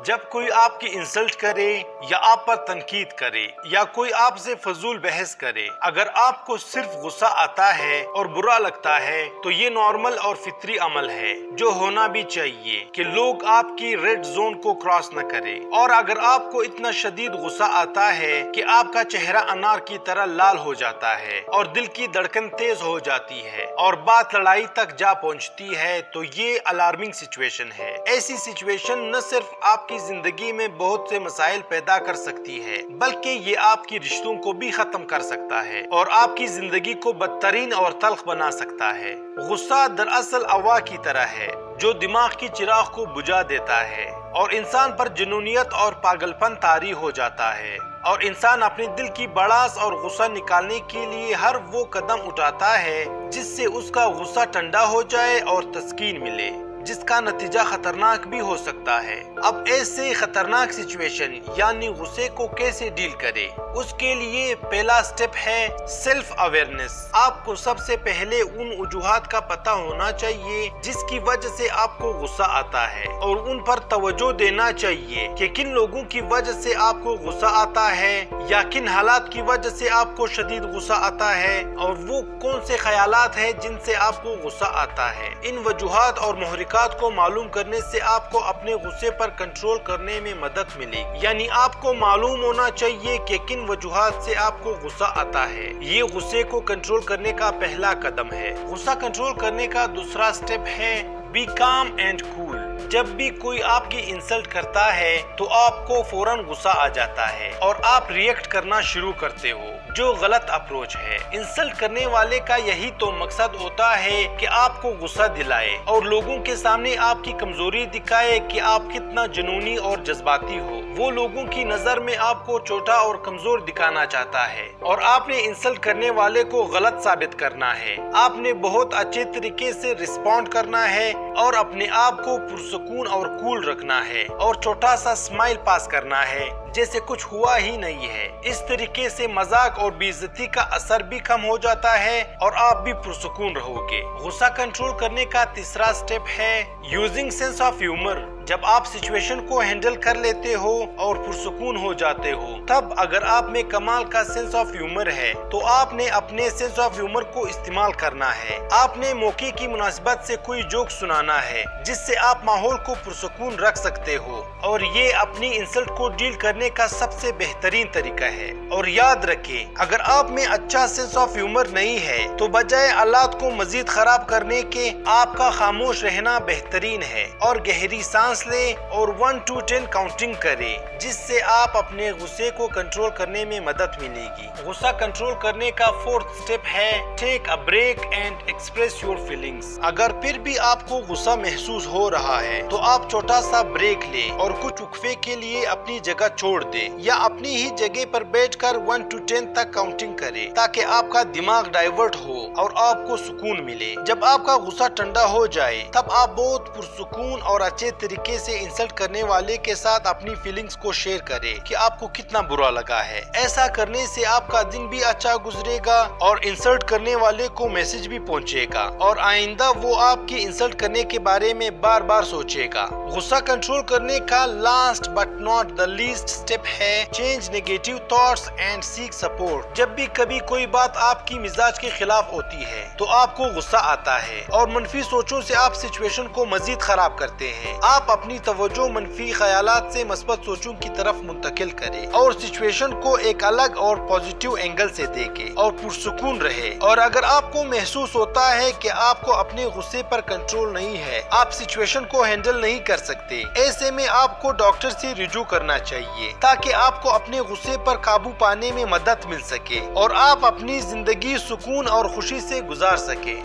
جب کوئی آپ کی انسلٹ کرے یا آپ پر تنقید کرے یا کوئی آپ سے فضول بحث کرے، اگر آپ کو صرف غصہ آتا ہے اور برا لگتا ہے تو یہ نارمل اور فطری عمل ہے جو ہونا بھی چاہیے کہ لوگ آپ کی ریڈ زون کو کراس نہ کرے۔ اور اگر آپ کو اتنا شدید غصہ آتا ہے کہ آپ کا چہرہ انار کی طرح لال ہو جاتا ہے اور دل کی دھڑکن تیز ہو جاتی ہے اور بات لڑائی تک جا پہنچتی ہے تو یہ الارمنگ سچویشن ہے۔ ایسی سچویشن نہ صرف آپ کی زندگی میں بہت سے مسائل پیدا کر سکتی ہے بلکہ یہ آپ کی رشتوں کو بھی ختم کر سکتا ہے اور آپ کی زندگی کو بدترین اور تلخ بنا سکتا ہے۔ غصہ دراصل ہوا کی طرح ہے جو دماغ کی چراغ کو بجھا دیتا ہے اور انسان پر جنونیت اور پاگل پن طاری ہو جاتا ہے، اور انسان اپنے دل کی بڑاس اور غصہ نکالنے کے لیے ہر وہ قدم اٹھاتا ہے جس سے اس کا غصہ ٹھنڈا ہو جائے اور تسکین ملے، جس کا نتیجہ خطرناک بھی ہو سکتا ہے۔ اب ایسے خطرناک سچویشن یعنی غصے کو کیسے ڈیل کرے، اس کے لیے پہلا سٹیپ ہے سیلف اویئرنیس۔ آپ کو سب سے پہلے ان وجوہات کا پتہ ہونا چاہیے جس کی وجہ سے آپ کو غصہ آتا ہے اور ان پر توجہ دینا چاہیے کہ کن لوگوں کی وجہ سے آپ کو غصہ آتا ہے یا کن حالات کی وجہ سے آپ کو شدید غصہ آتا ہے اور وہ کون سے خیالات ہیں جن سے آپ کو غصہ آتا ہے۔ ان وجوہات اور محرکات کو معلوم کرنے سے آپ کو اپنے غصے پر کنٹرول کرنے میں مدد ملے گی، یعنی آپ کو معلوم ہونا چاہیے کہ کن وجوہات سے آپ کو غصہ آتا ہے۔ یہ غصے کو کنٹرول کرنے کا پہلا قدم ہے۔ غصہ کنٹرول کرنے کا دوسرا سٹیپ ہے بی کام اینڈ کول۔ جب بھی کوئی آپ کی انسلٹ کرتا ہے تو آپ کو فوراً غصہ آ جاتا ہے اور آپ ریئیکٹ کرنا شروع کرتے ہو، جو غلط اپروچ ہے۔ انسلٹ کرنے والے کا یہی تو مقصد ہوتا ہے کہ آپ کو غصہ دلائے اور لوگوں کے سامنے آپ کی کمزوری دکھائے کہ آپ کتنا جنونی اور جذباتی ہو۔ وہ لوگوں کی نظر میں آپ کو چھوٹا اور کمزور دکھانا چاہتا ہے اور آپ نے انسلٹ کرنے والے کو غلط ثابت کرنا ہے۔ آپ نے بہت اچھے طریقے سے رسپونڈ کرنا ہے اور اپنے آپ کو پرسکون اور کول رکھنا ہے اور چھوٹا سا اسمائل پاس کرنا ہے جیسے کچھ ہوا ہی نہیں ہے۔ اس طریقے سے مذاق اور بے عزتی کا اثر بھی کم ہو جاتا ہے اور آپ بھی پرسکون رہو گے۔ غصہ کنٹرول کرنے کا تیسرا سٹیپ ہے یوزنگ سینس آف ہیومر۔ جب آپ سچویشن کو ہینڈل کر لیتے ہو اور پرسکون ہو جاتے ہو، تب اگر آپ میں کمال کا سینس آف ہیومر ہے تو آپ نے اپنے سینس آف ہیومر کو استعمال کرنا ہے۔ آپ نے موقع کی مناسبت سے کوئی جوک سنانا ہے جس سے آپ ماحول کو پرسکون رکھ سکتے ہو، اور یہ اپنی انسلٹ کو ڈیل کرنے کا سب سے بہترین طریقہ ہے۔ اور یاد رکھیں، اگر آپ میں اچھا سینس آف ہیومر نہیں ہے تو بجائے حالات کو مزید خراب کرنے کے آپ کا خاموش رہنا بہترین ہے، اور گہری سانس لیں اور 1 to 10 کاؤنٹنگ کریں، جس سے آپ اپنے غصے کو کنٹرول کرنے میں مدد ملے گی۔ غصہ کنٹرول کرنے کا فورتھ سٹیپ ہے take a break and express your feelings. اگر پھر بھی آپ کو غصہ محسوس ہو رہا ہے تو آپ چھوٹا سا بریک لیں اور کچھ وقفے کے لیے اپنی جگہ چھوڑ دیں یا اپنی ہی جگہ پر بیٹھ کر 1 to 10 تک کاؤنٹنگ کریں تاکہ آپ کا دماغ ڈائیورٹ ہو اور آپ کو سکون ملے۔ جب آپ کا غصہ ٹھنڈا ہو جائے تب آپ بہت پرسکون اور اچھے طریقے سے انسلٹ کرنے والے کے ساتھ اپنی فیلنگز کو شیئر کریں کہ آپ کو کتنا برا لگا ہے۔ ایسا کرنے سے آپ کا دن بھی اچھا گزرے گا اور انسلٹ کرنے والے کو میسج بھی پہنچے گا اور آئندہ وہ آپ کی انسلٹ کرنے کے بارے میں بار بار سوچے گا۔ غصہ کنٹرول کرنے کا last but not the least step ہے change negative thoughts and seek support. جب بھی کبھی کوئی بات آپ کی مزاج کے خلاف ہوتی ہے تو آپ کو غصہ آتا ہے اور منفی سوچوں سے آپ سچویشن کو مزید خراب کرتے ہیں۔ آپ اپنی توجہ منفی خیالات سے مثبت سوچوں کی طرف منتقل کریں اور سچویشن کو ایک الگ اور پازیٹیو اینگل سے دیکھیں اور پرسکون رہے۔ اور اگر آپ کو محسوس ہوتا ہے کہ آپ کو اپنے غصے پر کنٹرول نہیں ہے، آپ سچویشن کو ہینڈل نہیں کر سکتے، ایسے میں آپ کو ڈاکٹر سے رجوع کرنا چاہیے تاکہ آپ کو اپنے غصے پر قابو پانے میں مدد مل سکے اور آپ اپنی زندگی سکون اور خوشی سے گزار سکیں۔